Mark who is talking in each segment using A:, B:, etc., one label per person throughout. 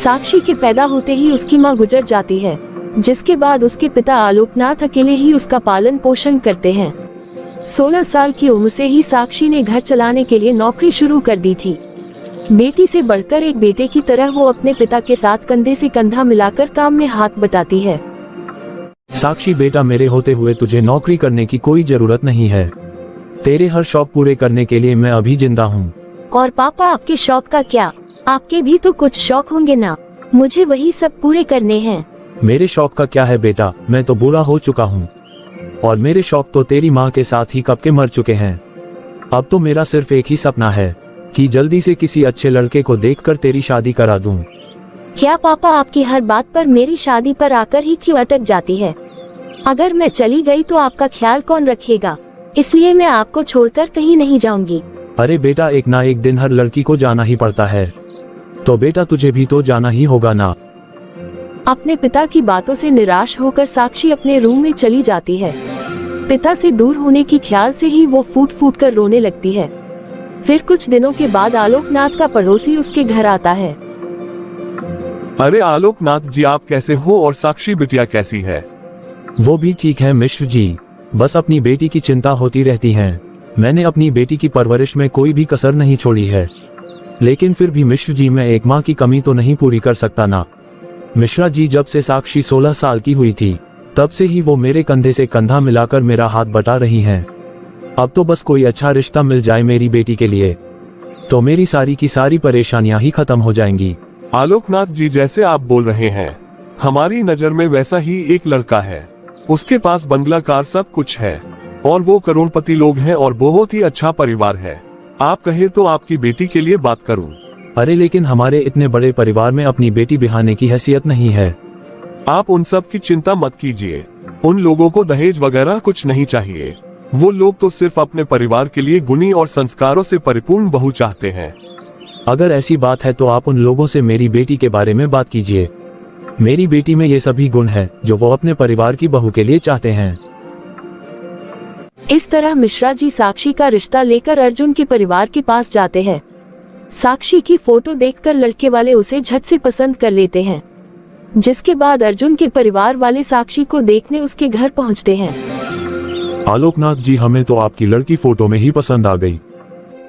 A: साक्षी के पैदा होते ही उसकी मां गुजर जाती है, जिसके बाद उसके पिता आलोकनाथ अकेले ही उसका पालन पोषण करते हैं। 16 साल की उम्र से ही साक्षी ने घर चलाने के लिए नौकरी शुरू कर दी थी। बेटी से बढ़कर एक बेटे की तरह वो अपने पिता के साथ कंधे से कंधा मिलाकर काम में हाथ बटाती है।
B: साक्षी बेटा, मेरे होते हुए तुझे नौकरी करने की कोई जरूरत नहीं है। तेरे हर शौक पूरे करने के लिए मैं अभी जिंदा हूँ।
A: और पापा, आपके शौक का क्या? आपके भी तो कुछ शौक होंगे ना? मुझे वही सब पूरे करने हैं।
B: मेरे शौक का क्या है बेटा, मैं तो बूढ़ा हो चुका हूँ और मेरे शौक तो तेरी माँ के साथ ही कब के मर चुके हैं। अब तो मेरा सिर्फ एक ही सपना है कि जल्दी से किसी अच्छे लड़के को देखकर तेरी शादी करा दूं।
A: क्या पापा, आपकी हर बात पर मेरी शादी पर आकर ही क्यों अटक जाती है? अगर मैं चली गई तो आपका ख्याल कौन रखेगा? इसलिए मैं आपको छोड़कर कहीं नहीं जाऊंगी।
B: अरे बेटा, एक ना एक दिन हर लड़की को जाना ही पड़ता है, तो बेटा तुझे भी तो जाना ही होगा ना।
A: अपने पिता की बातों से निराश होकर साक्षी अपने रूम में चली जाती है। पिता से दूर होने की ख्याल से ही वो फूट फूट कर रोने लगती है। फिर कुछ दिनों के बाद आलोकनाथ का पड़ोसी उसके घर आता है।
C: अरे आलोकनाथ जी, आप कैसे हो और साक्षी बिटिया कैसी है?
B: वो भी ठीक है मिश्र जी, बस अपनी बेटी की चिंता होती रहती है। मैंने अपनी बेटी की परवरिश में कोई भी कसर नहीं छोड़ी है, लेकिन फिर भी मिश्र जी, मैं एक माँ की कमी तो नहीं पूरी कर सकता ना। मिश्रा जी, जब से साक्षी 16 साल की हुई थी तब से ही वो मेरे कंधे से कंधा मिलाकर मेरा हाथ बटा रही हैं। अब तो बस कोई अच्छा रिश्ता मिल जाए मेरी बेटी के लिए, तो मेरी सारी की सारी परेशानियां ही खत्म हो जाएंगी।
C: आलोकनाथ जी, जैसे आप बोल रहे हैं, हमारी नजर में वैसा ही एक लड़का है। उसके पास बंगला, कार, सब कुछ है और वो करोड़पति लोग हैं और बहुत ही अच्छा परिवार है। आप कहे तो आपकी बेटी के लिए बात करूं।
B: अरे लेकिन हमारे इतने बड़े परिवार में अपनी बेटी बिहाने की हैसियत नहीं है।
C: आप उन सब की चिंता मत कीजिए। उन लोगों को दहेज वगैरह कुछ नहीं चाहिए। वो लोग तो सिर्फ अपने परिवार के लिए गुणी और संस्कारों से परिपूर्ण बहू चाहते हैं।
B: अगर ऐसी बात है तो आप उन लोगों से मेरी बेटी के बारे में बात कीजिए। मेरी बेटी में ये सभी गुण हैं जो वो अपने परिवार की बहू के लिए चाहते हैं।
A: इस तरह मिश्रा जी साक्षी का रिश्ता लेकर अर्जुन के परिवार के पास जाते हैं। साक्षी की फोटो देखकर लड़के वाले उसे झट से पसंद कर लेते हैं, जिसके बाद अर्जुन के परिवार वाले साक्षी को देखने उसके घर पहुंचते हैं।
B: आलोकनाथ जी, हमें तो आपकी लड़की फोटो में ही पसंद आ गई।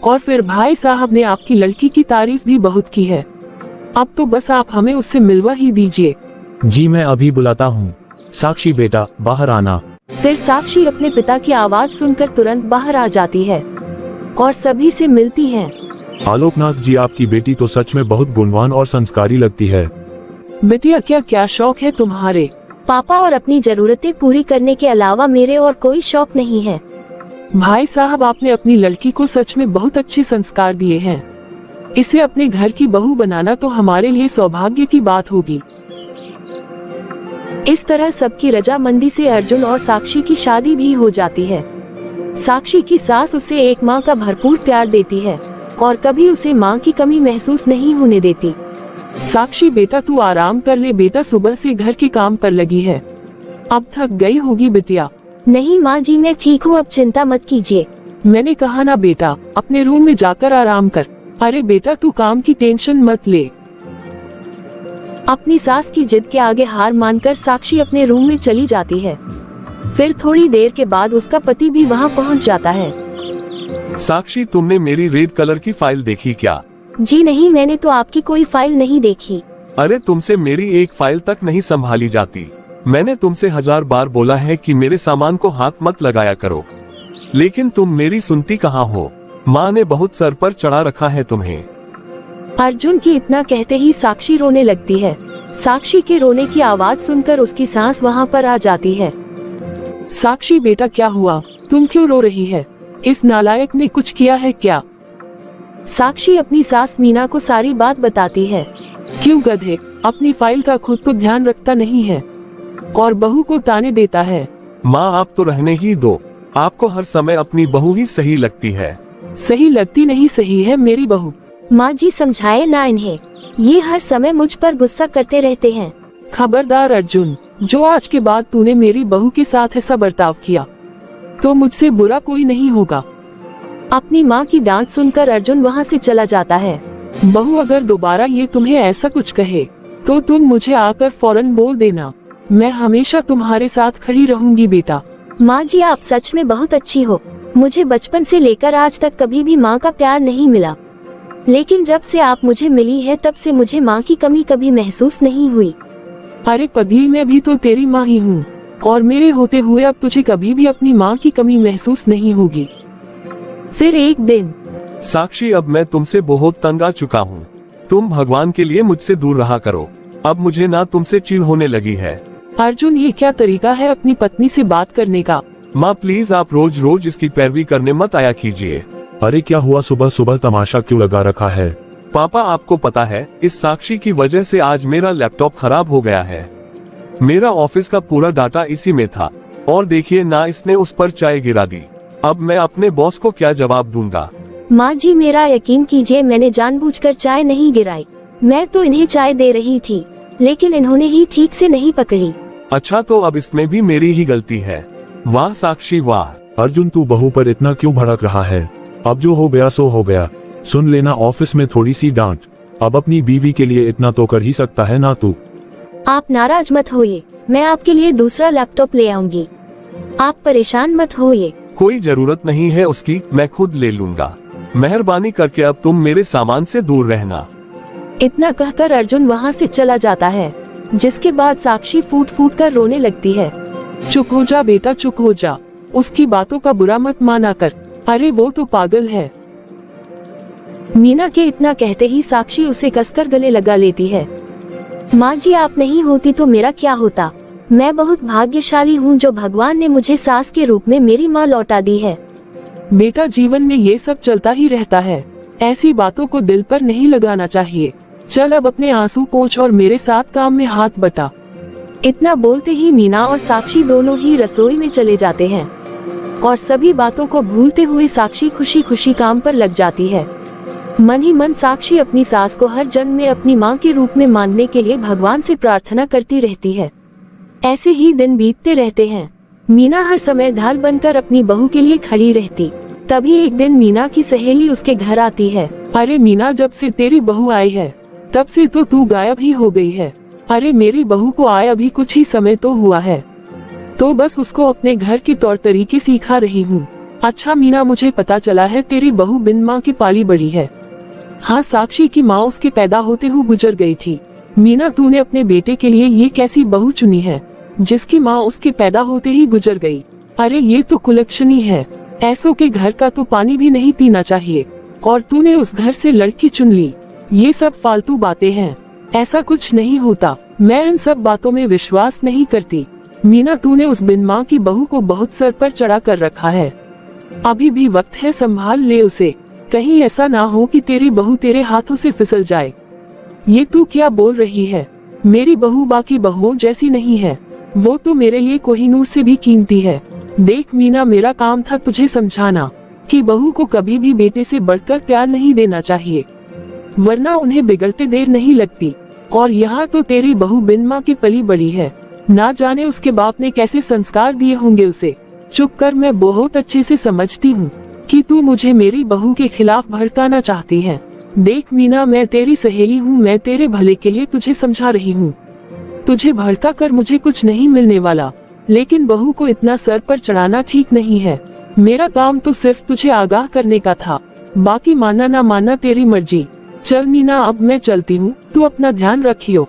D: और फिर भाई साहब ने आपकी लड़की की तारीफ भी बहुत की है। अब तो बस आप हमें उससे मिलवा ही दीजिए।
B: जी मैं अभी बुलाता हूँ। साक्षी बेटा, बाहर आना।
A: फिर साक्षी अपने पिता की आवाज सुनकर तुरंत बाहर आ जाती है और सभी से मिलती है।
B: आलोकनाथ जी, आपकी बेटी तो सच में बहुत गुणवान और संस्कारी लगती है।
D: बेटिया, क्या क्या शौक है तुम्हारे?
A: पापा, और अपनी जरूरतें पूरी करने के अलावा मेरे और कोई शौक नहीं है।
D: भाई साहब, आपने अपनी लड़की को सच में बहुत अच्छे संस्कार दिए हैं। इसे अपने घर की बहू बनाना तो हमारे लिए सौभाग्य की बात होगी।
A: इस तरह सबकी रजामंदी से अर्जुन और साक्षी की शादी भी हो जाती है। साक्षी की सास उसे एक माँ का भरपूर प्यार देती है और कभी उसे माँ की कमी महसूस नहीं होने देती।
D: साक्षी बेटा, तू आराम कर ले। बेटा सुबह से घर के काम पर लगी है, अब थक गई होगी बिटिया।
A: नहीं माँ जी, मैं ठीक हूँ, अब चिंता मत कीजिए।
D: मैंने कहा ना बेटा, अपने रूम में जाकर आराम कर। अरे बेटा, तू काम की टेंशन मत ले।
A: अपनी सास की जिद के आगे हार मानकर साक्षी अपने रूम में चली जाती है। फिर थोड़ी देर के बाद उसका पति भी वहाँ पहुँच जाता है।
C: साक्षी, तुमने मेरी रेड कलर की फाइल देखी क्या?
A: जी नहीं, मैंने तो आपकी कोई फाइल नहीं देखी।
C: अरे तुमसे मेरी एक फाइल तक नहीं संभाली जाती। मैंने तुमसे 1000 बार बोला है कि मेरे सामान को हाथ मत लगाया करो, लेकिन तुम मेरी सुनती कहाँ हो। माँ ने बहुत सर पर चढ़ा रखा है तुम्हें।
A: अर्जुन की इतना कहते ही साक्षी रोने लगती है। साक्षी के रोने की आवाज सुनकर उसकी सास वहाँ पर आ जाती है।
D: साक्षी बेटा, क्या हुआ? तुम क्यों रो रही है? इस नालायक ने कुछ किया है क्या?
A: साक्षी अपनी सास मीना को सारी बात बताती है।
D: क्यों गधे, अपनी फाइल का खुद तो ध्यान रखता नहीं है और बहू को ताने देता है।
C: माँ, आप तो रहने ही दो। आपको हर समय अपनी बहू ही सही लगती है।
D: सही लगती नहीं, सही है मेरी बहू।
A: माँ जी, समझाए ना इन्हें, ये हर समय मुझ पर गुस्सा करते रहते हैं।
D: खबरदार अर्जुन, जो आज के बाद तूने मेरी बहू के साथ ऐसा बर्ताव किया तो मुझसे बुरा कोई नहीं होगा।
A: अपनी माँ की डांट सुनकर अर्जुन वहाँ से चला जाता है।
D: बहू, अगर दोबारा ये तुम्हें ऐसा कुछ कहे तो तुम मुझे आकर फौरन बोल देना। मैं हमेशा तुम्हारे साथ खड़ी रहूंगी बेटा।
A: माँ जी आप सच में बहुत अच्छी हो। मुझे बचपन से लेकर आज तक कभी भी माँ का प्यार नहीं मिला, लेकिन जब से आप मुझे मिली है तब से मुझे माँ की कमी कभी महसूस नहीं हुई।
D: अरे पगली, मैं भी तो तेरी माँ ही हूँ, और मेरे होते हुए अब तुझे कभी भी अपनी माँ की कमी महसूस नहीं होगी।
A: फिर एक दिन
C: साक्षी, अब मैं तुमसे बहुत तंग आ चुका हूँ। तुम भगवान के लिए मुझसे दूर रहा करो। अब मुझे ना तुमसे चिढ़ होने लगी है।
D: अर्जुन, ये क्या तरीका है अपनी पत्नी से बात करने का?
C: माँ प्लीज आप रोज रोज इसकी पैरवी करने मत आया कीजिए।
B: अरे क्या हुआ, सुबह सुबह तमाशा क्यों लगा रखा है?
C: पापा आपको पता है, इस साक्षी की वजह से आज मेरा लैपटॉप खराब हो गया है। मेरा ऑफिस का पूरा डाटा इसी में था, और देखिए ना इसने उस पर चाय गिरा दी। अब मैं अपने बॉस को क्या जवाब दूंगा?
A: माँ जी मेरा यकीन कीजिए, मैंने जानबूझकर चाय नहीं गिराई। मैं तो इन्हें चाय दे रही थी, लेकिन इन्होंने ही ठीक से नहीं पकड़ी।
C: अच्छा, तो अब इसमें भी मेरी ही गलती है। वाह साक्षी वाह।
B: अर्जुन, तू बहू पर इतना क्यों भड़क रहा है? अब जो हो गया सो हो गया। सुन लेना, ऑफिस में थोड़ी सी डांट। अब अपनी बीवी के लिए इतना तो कर ही सकता है ना तू।
A: आप नाराज मत होइए, मैं आपके लिए दूसरा लैपटॉप ले आऊंगी। आप परेशान मत होइए।
C: कोई जरूरत नहीं है उसकी, मैं खुद ले लूंगा। मेहरबानी करके अब तुम मेरे सामान से दूर रहना।
A: इतना कहकर अर्जुन वहाँ से चला जाता है, जिसके बाद साक्षी फूट फूट कर रोने लगती है।
D: चुप हो जा बेटा, चुप हो जा। उसकी बातों का बुरा मत माना कर। अरे वो तो पागल है।
A: मीना के इतना कहते ही साक्षी उसे कसकर गले लगा लेती है। माँ जी आप नहीं होती तो मेरा क्या होता। मैं बहुत भाग्यशाली हूँ जो भगवान ने मुझे सास के रूप में मेरी माँ लौटा दी है।
D: बेटा, जीवन में ये सब चलता ही रहता है, ऐसी बातों को दिल पर नहीं लगाना चाहिए। चल अब अपने आंसू पोंछ और मेरे साथ काम में हाथ बटा।
A: इतना बोलते ही मीना और साक्षी दोनों ही रसोई में चले जाते हैं, और सभी बातों को भूलते हुए साक्षी खुशी खुशी काम पर लग जाती है। मन ही मन साक्षी अपनी सास को हर जन्म में अपनी माँ के रूप में मानने के लिए भगवान से प्रार्थना करती रहती है। ऐसे ही दिन बीतते रहते हैं। मीना हर समय ढाल बनकर अपनी बहू के लिए खड़ी रहती। तभी एक दिन मीना की सहेली उसके घर आती है।
D: अरे मीना, जब से तेरी बहू आई है तब से तो तू गायब ही हो गई है। अरे मेरी बहू को आए अभी कुछ ही समय तो हुआ है, तो बस उसको अपने घर के तौर तरीके सिखा रही हूँ। अच्छा मीना, मुझे पता चला है तेरी बहू बिन माँ की पाली बड़ी है। हाँ, साक्षी की माँ उसके पैदा होते हुए गुजर गई थी। मीना, तूने अपने बेटे के लिए ये कैसी बहू चुनी है जिसकी माँ उसके पैदा होते ही गुजर गई? अरे ये तो कुलक्षणी है। ऐसों के घर का तो पानी भी नहीं पीना चाहिए, और तूने उस घर से लड़की चुन ली। ये सब फालतू बातें हैं, ऐसा कुछ नहीं होता। मैं इन सब बातों में विश्वास नहीं करती। मीना, तूने उस बिन माँ की बहू को बहुत सर पर चढ़ा कर रखा है। अभी भी वक्त है, संभाल ले उसे। कहीं ऐसा ना हो कि तेरी बहू तेरे हाथों से फिसल जाए। ये तू क्या बोल रही है? मेरी बहू बाकी बहुओं जैसी नहीं है, वो तो मेरे लिए कोहिनूर से भी कीमती है। देख मीना, मेरा काम था तुझे समझाना कि बहू को कभी भी बेटे से बढ़कर प्यार नहीं देना चाहिए, वरना उन्हें बिगड़ते देर नहीं लगती। और यहाँ तो तेरी बहू बिन माँ की पली बड़ी है, ना जाने उसके बाप ने कैसे संस्कार दिए होंगे उसे। चुप कर, मैं बहुत अच्छे से समझती हूँ कि तू मुझे मेरी बहू के खिलाफ भड़काना चाहती है। देख मीना, मैं तेरी सहेली हूँ, मैं तेरे भले के लिए तुझे समझा रही हूँ। तुझे भड़का कर मुझे कुछ नहीं मिलने वाला, लेकिन बहू को इतना सर पर चढ़ाना ठीक नहीं है। मेरा काम तो सिर्फ तुझे आगाह करने का था, बाकी मानना ना मानना तेरी मर्जी। चल मीना, अब मैं चलती हूँ, तू अपना ध्यान रखियो।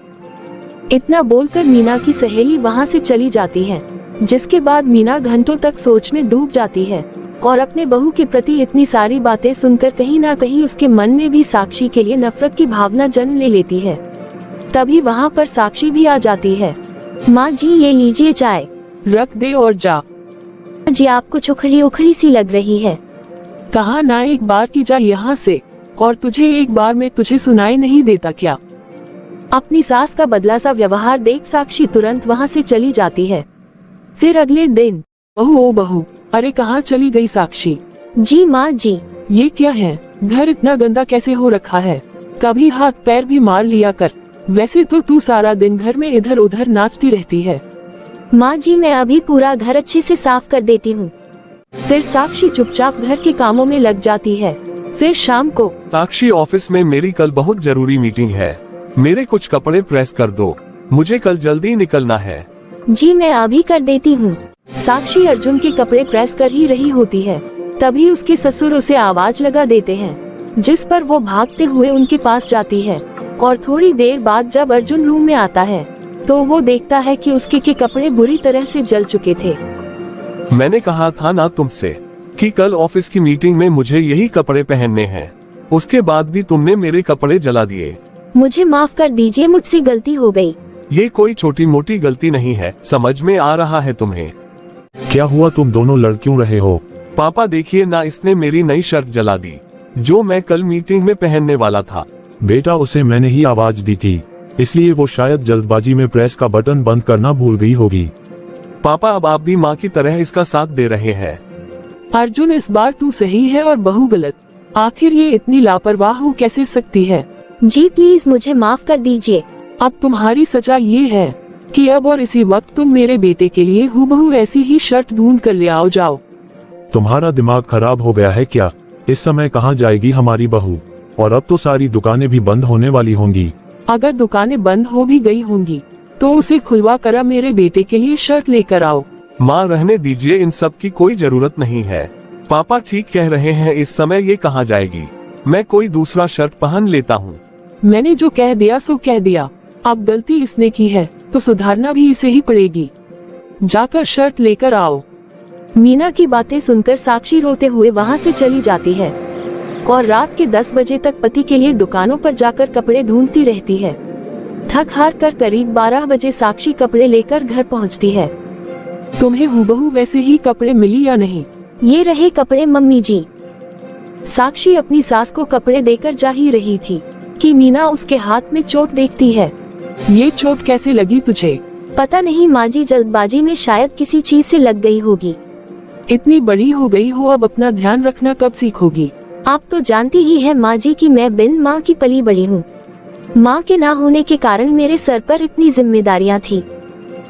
A: इतना बोलकर मीना की सहेली वहाँ से चली जाती है, जिसके बाद मीना घंटों तक सोच में डूब जाती है, और अपने बहू के प्रति इतनी सारी बातें सुनकर कहीं ना कहीं उसके मन में भी साक्षी के लिए नफरत की भावना जन्म ले लेती है। तभी वहाँ पर साक्षी भी आ जाती है। माँ जी ये लीजिए चाय।
D: रख दे और जा।
A: जी आपको उखड़ी उखड़ी सी लग रही है।
D: कहा ना एक बार की जा यहाँ से, और तुझे एक बार में तुझे सुनाई नहीं देता क्या?
A: अपनी सास का बदला सा व्यवहार देख साक्षी तुरंत वहाँ से चली जाती है। फिर अगले दिन,
D: बहू ओ बहू, अरे कहाँ चली गई साक्षी?
A: जी माँ जी।
D: ये क्या है, घर इतना गंदा कैसे हो रखा है? कभी हाथ पैर भी मार लिया कर। वैसे तो तू सारा दिन घर में इधर उधर नाचती रहती है।
A: माँ जी मैं अभी पूरा घर अच्छे से साफ कर देती हूँ। फिर साक्षी चुपचाप घर के कामों में लग जाती है। फिर शाम को,
C: साक्षी ऑफिस में मेरी कल बहुत जरूरी मीटिंग है, मेरे कुछ कपड़े प्रेस कर दो, मुझे कल जल्दी निकलना है।
A: जी मैं अभी कर देती हूँ। साक्षी अर्जुन के कपड़े प्रेस कर ही रही होती है, तभी उसके ससुर उसे आवाज लगा देते हैं, जिस पर वो भागते हुए उनके पास जाती है। और थोड़ी देर बाद जब अर्जुन रूम में आता है तो वो देखता है कि उसके के कपड़े बुरी तरह से जल चुके थे।
C: मैंने कहा था ना तुमसे कि कल ऑफिस की मीटिंग में मुझे यही कपड़े पहनने हैं, उसके बाद भी तुमने मेरे कपड़े जला दिए।
A: मुझे माफ कर दीजिए, मुझसे गलती हो गई।
C: ये कोई छोटी मोटी गलती नहीं है, समझ में आ रहा है तुम्हें?
B: क्या हुआ, तुम दोनों लड़ क्यों रहे हो?
C: पापा देखिए ना, इसने मेरी नई शर्ट जला दी जो मैं कल मीटिंग में पहनने वाला था।
B: बेटा उसे मैंने ही आवाज दी थी, इसलिए वो शायद जल्दबाजी में प्रेस का बटन बंद करना भूल गई होगी।
C: पापा अब आप भी माँ की तरह इसका साथ दे रहे हैं।
D: अर्जुन इस बार तू सही है और बहू गलत। आखिर ये इतनी लापरवाह हो कैसे सकती है?
A: जी प्लीज मुझे माफ कर दीजिए।
D: अब तुम्हारी सजा ये है कि अब और इसी वक्त तुम मेरे बेटे के लिए हूबहू ऐसी ही शर्ट ढूंढ कर ले आओ जाओ।
B: तुम्हारा दिमाग खराब हो गया है क्या? इस समय कहाँ जाएगी हमारी बहू? और अब तो सारी दुकानें भी बंद होने वाली होंगी।
D: अगर दुकानें बंद हो भी गई होंगी तो उसे खुलवा कर मेरे बेटे के लिए शर्ट लेकर आओ।
C: माँ रहने दीजिए, इन सब की कोई जरूरत नहीं है। पापा ठीक कह रहे हैं, इस समय ये कहाँ जाएगी, मैं कोई दूसरा शर्ट पहन लेता हूँ।
D: मैंने जो कह दिया सो कह दिया, अब गलती इसने की है तो सुधारना भी इसे ही पड़ेगी। जाकर शर्ट लेकर आओ।
A: मीना की बातें सुनकर साक्षी रोते हुए वहाँ से चली जाती है और रात के 10 बजे तक पति के लिए दुकानों पर जाकर कपड़े ढूंढती रहती है। थक हार कर करीब 12 बजे साक्षी कपड़े लेकर घर पहुँचती है।
D: तुम्हें हूबहू वैसे ही कपड़े मिली या नहीं?
A: ये रहे कपड़े मम्मी जी। साक्षी अपनी सास को कपड़े देकर जा ही रही थी कि मीना उसके हाथ में चोट देखती है।
D: ये चोट कैसे लगी तुझे?
A: पता नहीं माँ जी, जल्दबाजी में शायद किसी चीज से लग गई होगी।
D: इतनी बड़ी हो गई हो, अब अपना ध्यान रखना कब सीखोगी?
A: आप तो जानती ही है माँ जी कि मैं बिन माँ की पली बड़ी हूँ। माँ के ना होने के कारण मेरे सर पर इतनी जिम्मेदारियाँ थी,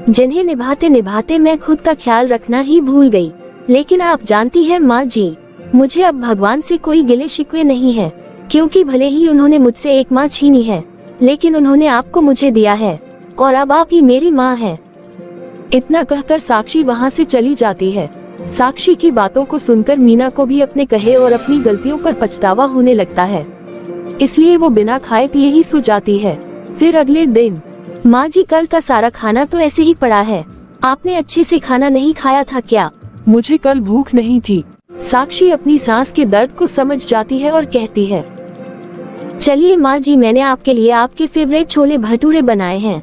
A: जिन्हें निभाते निभाते मैं खुद का ख्याल रखना ही भूल गई। लेकिन आप जानती है माँ जी, मुझे अब भगवान से कोई गिले शिकवे नहीं है, क्योंकि भले ही उन्होंने मुझसे एक माँ छीनी है, लेकिन उन्होंने आपको मुझे दिया है और अब आप ही मेरी माँ है। इतना कहकर साक्षी वहाँ से चली जाती है। साक्षी की बातों को सुनकर मीना को भी अपने कहे और अपनी गलतियों पर पछतावा होने लगता है, इसलिए वो बिना खाए पिए ही सो जाती है। फिर अगले दिन, माँ जी कल का सारा खाना तो ऐसे ही पड़ा है, आपने अच्छे से खाना नहीं खाया था क्या?
D: मुझे कल भूख नहीं थी।
A: साक्षी अपनी सांस के दर्द को समझ जाती है और कहती है, चलिए माँ जी, मैंने आपके लिए आपके फेवरेट छोले भटूरे बनाए हैं।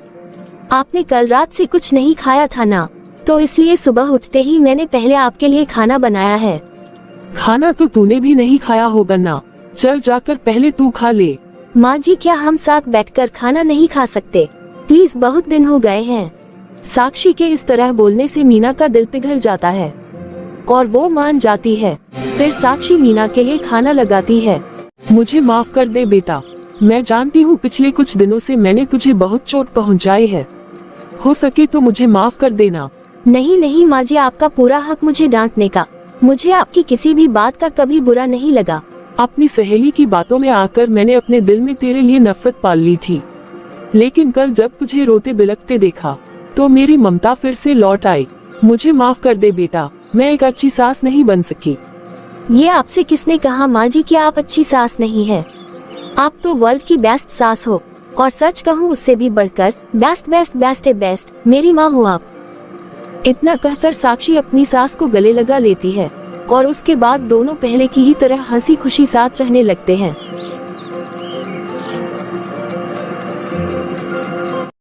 A: आपने कल रात से कुछ नहीं खाया था ना, तो इसलिए सुबह उठते ही मैंने पहले आपके लिए खाना बनाया है।
D: खाना तो तूने भी नहीं खाया होगा ना, चल जाकर पहले तू खा ले।
A: माँ जी क्या हम साथ बैठकर खाना नहीं खा सकते? प्लीज, बहुत दिन हो गए हैं। साक्षी के इस तरह बोलने से मीना का दिल पिघल जाता है और वो मान जाती है। फिर साक्षी मीना के लिए खाना लगाती है।
D: मुझे माफ कर दे बेटा, मैं जानती हूँ पिछले कुछ दिनों से मैंने तुझे बहुत चोट पहुँचाई है, हो सके तो मुझे माफ कर देना।
A: नहीं नहीं माँ जी, आपका पूरा हक मुझे डांटने का। मुझे आपकी किसी भी बात का कभी बुरा नहीं लगा।
D: अपनी सहेली की बातों में आकर मैंने अपने दिल में तेरे लिए नफरत पाल ली थी, लेकिन कल जब तुझे रोते बिलखते देखा तो मेरी ममता फिर से लौट आई। मुझे माफ कर दे बेटा, मैं एक अच्छी सास नहीं बन सकी।
A: ये आपसे किसने कहा माँ जी कि आप अच्छी सास नहीं है? आप तो वर्ल्ड की बेस्ट सास हो, और सच कहूँ उससे भी बढ़कर बेस्ट बेस्ट बेस्ट ए बेस्ट मेरी माँ हो आप। इतना कहकर साक्षी अपनी सास को गले लगा लेती है और उसके बाद दोनों पहले की ही तरह हंसी खुशी साथ रहने लगते हैं।